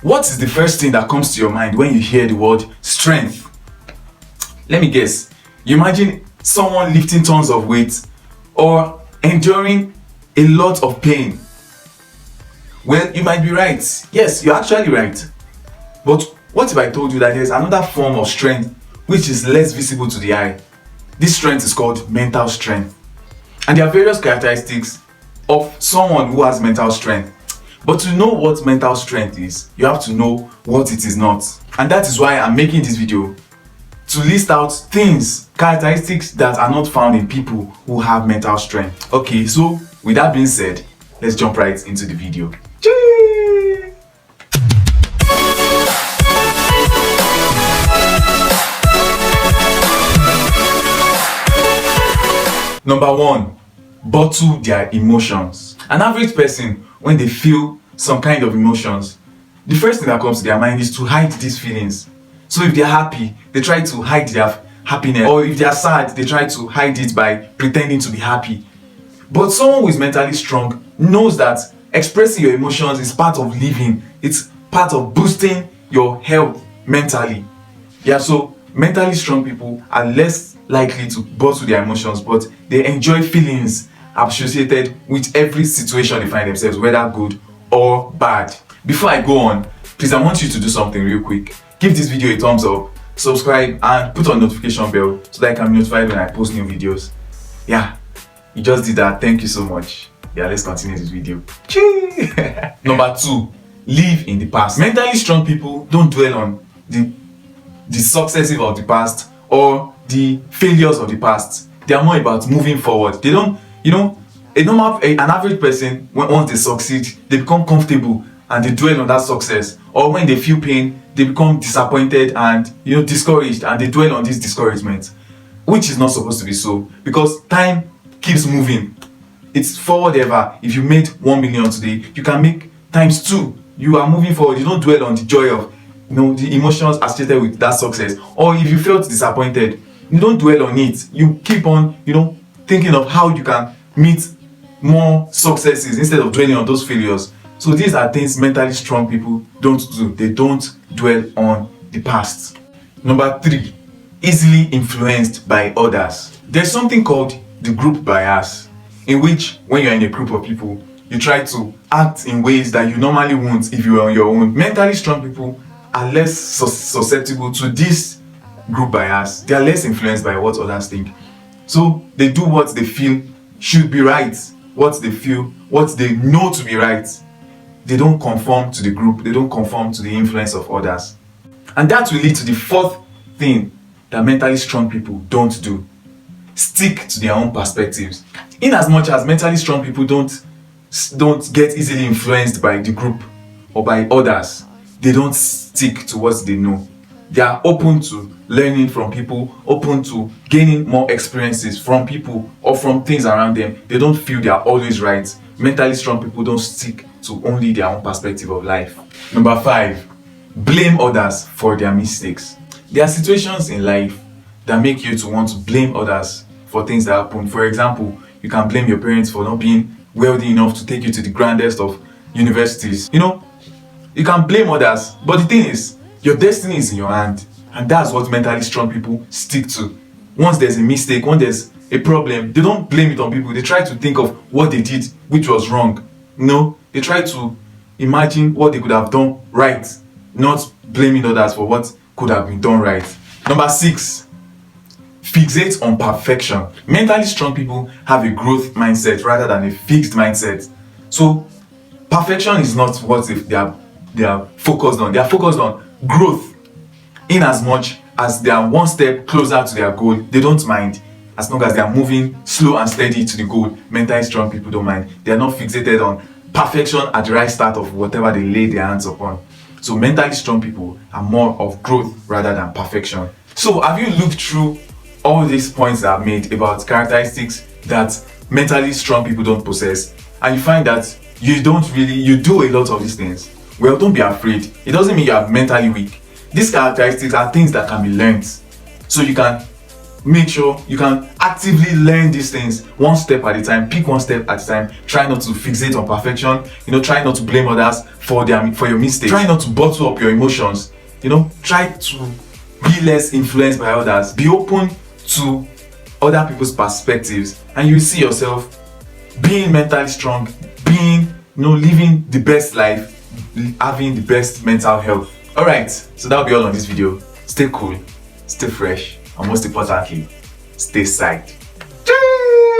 What is the first thing that comes to your mind when you hear the word strength? Let me guess. You imagine someone lifting tons of weight or enduring a lot of pain. Well, you might be right. Yes, you're actually right. But what if I told you that there's another form of strength which is less visible to the eye? This strength is called mental strength. And there are various characteristics of someone who has mental strength. But to know what mental strength is, you have to know what it is not. And that is why I'm making this video, to list out things, characteristics that are not found in people who have mental strength. Okay, so with that being said, let's jump right into the video. Chee! Number 1, bottle their emotions. An average person, when they feel some kind of emotions, the first thing that comes to their mind is to hide these feelings. So if they're happy, they try to hide their happiness, or if they're sad, they try to hide it by pretending to be happy. But someone who is mentally strong knows that expressing your emotions is part of living. It's part of boosting your health mentally. Yeah, so mentally strong people are less likely to bottle their emotions, but they enjoy feelings associated with every situation they find themselves, whether good or bad. Before I go on, please, I want you to do something real quick. Give this video a thumbs up, subscribe, and put on notification bell so that I can be notified when I post new videos. Yeah, you just did that. Thank you so much. Yeah, let's continue this video. Number 2, live in the past. Mentally strong people don't dwell on the successes of the past or the failures of the past. They are more about moving forward. They don't, an average person, once they succeed, they become comfortable and they dwell on that success. Or when they feel pain, they become disappointed and discouraged, and they dwell on this discouragement, which is not supposed to be so, because time keeps moving. It's forward ever. If you made 1 million today, you can make times 2. You are moving forward. You don't dwell on the joy of the emotions associated with that success. Or if you felt disappointed, you don't dwell on it. You keep on thinking of how you can meet more successes instead of dwelling on those failures. So these are things mentally strong people don't do. They don't dwell on the past. Number 3, easily influenced by others. There's something called the group bias, in which when you're in a group of people, you try to act in ways that you normally won't if you were on your own. Mentally strong people are less susceptible to this group bias. They are less influenced by what others think. So they do what they feel should be right, what they know to be right. They don't conform to the group. They don't conform to the influence of others. And that will lead to the 4th thing that mentally strong people don't do. Stick to their own perspectives. In as much as mentally strong people don't get easily influenced by the group or by others, they don't stick to what they know. They are open to learning from people, open to gaining more experiences from people or from things around them. They don't feel they are always right. Mentally strong people don't stick to only their own perspective of life. Number 5, blame others for their mistakes. There are situations in life that make you to want to blame others for things that happen. For example, you can blame your parents for not being wealthy enough to take you to the grandest of universities. You can blame others, but the thing is, your destiny is in your hand, and that's what mentally strong people stick to. Once there's a mistake, once there's a problem, they don't blame it on people. They try to think of what they did which was wrong. They try to imagine what they could have done right, not blaming others for what could have been done right. Number 6, fixate on perfection. Mentally strong people have a growth mindset rather than a fixed mindset. So perfection is not what they are focused on. They are focused on growth. In as much as they are one step closer to their goal, they don't mind. As long as they are moving slow and steady to the goal, mentally strong people don't mind. They are not fixated on perfection at the right start of whatever they lay their hands upon. So mentally strong people are more of growth rather than perfection. So have you looked through all these points that I've made about characteristics that mentally strong people don't possess, and you find that you do a lot of these things? Well, don't be afraid. It doesn't mean you are mentally weak. These characteristics are things that can be learned. So you can make sure you can actively learn these things one step at a time. Pick one step at a time. Try not to fixate on perfection. Try not to blame others for your mistakes. Try not to bottle up your emotions. Try to be less influenced by others. Be open to other people's perspectives, and you see yourself being mentally strong, living the best life, having the best mental health. Alright, so that'll be all on this video. Stay cool, stay fresh, and most importantly, stay psyched.